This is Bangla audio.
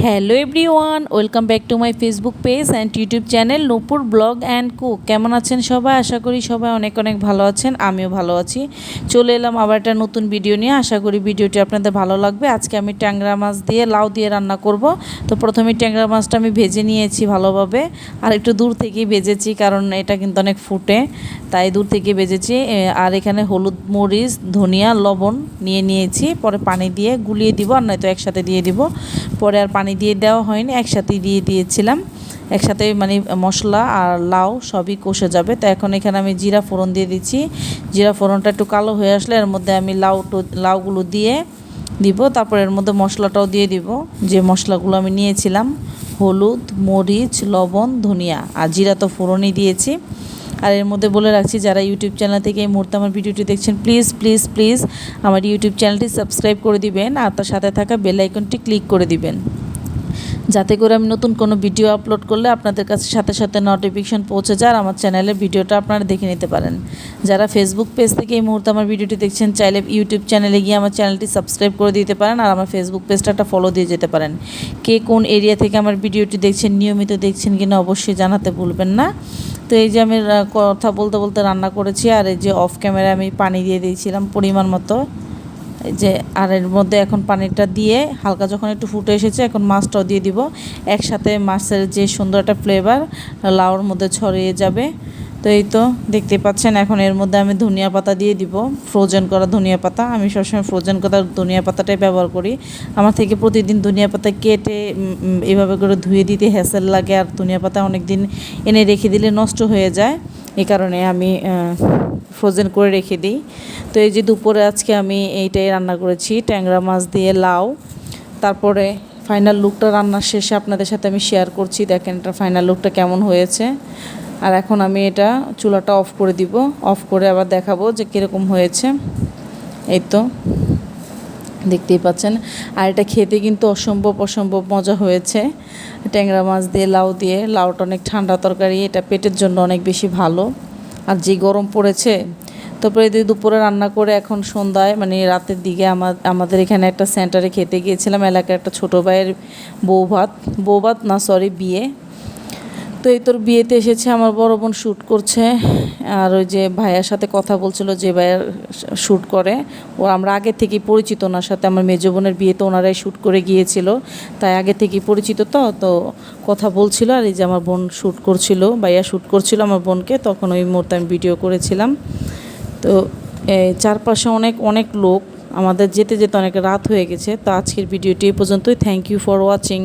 Hello everyone, welcome back to my Facebook page and YouTube channel Nupur blog and cook. কেমন আছেন সবাই? আশা করি সবাই অনেক অনেক ভালো আছেন, আমিও ভালো আছি। চলে এলাম আবার একটা নতুন ভিডিও নিয়ে। আশা করি ভিডিওটি আপনাদের ভালো লাগবে। আজকে আমি ট্যাংরা মাছ দিয়ে লাউ দিয়ে রান্না করব। তো প্রথমে ট্যাংরা মাছটা আমি ভেজে নিয়েছি ভালোভাবে, আর একটু দূর থেকেই ভেজেছি কারণ এটা কিন্তু অনেক ফুটে, তাই দূর থেকে ভেজেছি। আর এখানে হলুদ, মরিচ, ধনিয়া, লবণ নিয়েছি। পরে পানি দিয়ে গুলিয়ে দিব, আর নয়তো একসাথে দিয়ে দিব। পরে আর পানি দিয়ে দেওয়া হয়নি, একসাথেই দিয়ে দিয়েছিলাম। একসাথে মানে মশলা আর লাউ সবই কষে যাবে। তো এখন এখানে আমি জিরা ফোড়ন দিয়ে দিচ্ছি। জিরা ফোড়নটা একটু কালো হয়ে আসলে এর মধ্যে আমি লাউগুলো দিয়ে দিব। তারপর এর মধ্যে মশলাটাও দিয়ে দিব, যে মশলাগুলো আমি নিয়েছিলাম, হলুদ, মরিচ, লবণ, ধনিয়া আর জিরা তো ফোড়নই দিয়েছি। আর এর মধ্যে বলে রাখছি, যারা ইউটিউব চ্যানেল থেকে এই মুহূর্তে আমার ভিডিওটি দেখছেন, প্লিজ প্লিজ প্লিজ আমার ইউটিউব চ্যানেলটি সাবস্ক্রাইব করে দিবেন, আর তার সাথে থাকা বেল আইকনটি ক্লিক করে দিবেন, যাতে করে আমি নতুন কোনো ভিডিও আপলোড করলে আপনাদের কাছে সাথে সাথে নোটিফিকেশন পৌঁছে যায় আর আমার চ্যানেলের ভিডিওটা আপনারা দেখে নিতে পারেন। যারা ফেসবুক পেজ থেকে এই মুহূর্তে আমার ভিডিওটি দেখছেন, চাইলে ইউটিউব চ্যানেলে গিয়ে আমার চ্যানেলটি সাবস্ক্রাইব করে দিতে পারেন, আর আমার ফেসবুক পেজটা একটা ফলো দিয়ে যেতে পারেন। কে কোন এরিয়া থেকে আমার ভিডিওটি দেখছেন, নিয়মিত দেখছেন কিনা অবশ্যই জানাতে ভুলবেন না। তো এই যে আমি কথা বলতে বলতে রান্না করেছি, আর এই যে অফ ক্যামেরা আমি পানি দিয়ে দিয়েছিলাম পরিমাণ মতো। এই যে আর এর মধ্যে এখন পানিটা দিয়ে হালকা যখন একটু ফুটে এসেছে, এখন মাছটাও দিয়ে দিব। একসাথে মাছের যে সুন্দর একটা ফ্লেভার লাউর মধ্যে ছড়িয়ে যাবে। তো এই তো দেখতে পাচ্ছেন, এখন এর মধ্যে আমি ধনিয়া পাতা দিয়ে দিব, ফ্রোজেন করা ধনিয়া পাতা। আমি সবসময় ফ্রোজেন করা ধনিয়া পাতাটাই ব্যবহার করি। আমার থেকে প্রতিদিন ধনিয়া পাতা কেটে এভাবে করে ধুয়ে দিতে হ্যাসেল লাগে, আর ধনিয়া পাতা অনেক দিন এনে রেখে দিলে নষ্ট হয়ে যায়, এই কারণে আমি ফ্রোজেন করে রেখে দিই। তো এই যে দুপুরে আজকে আমি এইটাই রান্না করেছি, ট্যাংরা মাছ দিয়ে লাউ। তারপরে ফাইনাল লুকটা রান্নার শেষে আপনাদের সাথে আমি শেয়ার করছি, দেখেন এটা ফাইনাল লুকটা কেমন হয়েছে। আর এখন আমি এটা চুলাটা অফ করে দিব, অফ করে আবার দেখাবো যে কীরকম হয়েছে। এই তো দেখতেই পাচ্ছেন। আর এটা খেতে কিন্তু অসম্ভব মজা হয়েছে, ট্যাংরা মাছ দিয়ে লাউ দিয়ে। লাউটা অনেক ঠান্ডা তরকারি, এটা পেটের জন্য অনেক বেশি ভালো, আর যে গরম পড়েছে। তারপরে এই দুপুরে রান্না করে এখন সন্ধ্যায় মানে রাতের দিকে আমাদের এখানে একটা সেন্টারে খেতে গিয়েছিলাম, এলাকার একটা ছোটো ভাইয়ের বিয়ে। তো এই তোর বিয়েতে এসেছে, আমার বড় বোন শ্যুট করছে, আর ওই যে ভাইয়ার সাথে কথা বলছিল, যে ভাইয়ার শ্যুট করে, ও আমরা আগে থেকেই পরিচিত ওনার সাথে। আমার মেজো বোনের বিয়েতে ওনারাই শ্যুট করে গিয়েছিল, তাই আগে থেকেই পরিচিত। তো কথা বলছিল, আর এই যে আমার বোন শ্যুট করছিল, ভাইয়া শ্যুট করছিল আমার বোনকে, তখন ওই মুহূর্তে আমি ভিডিও করেছিলাম। তো চারপাশে অনেক অনেক লোক, আমাদের যেতে যেতে অনেক রাত হয়ে গেছে। তো আজকের ভিডিওটি এই পর্যন্তই। Thank you for watching.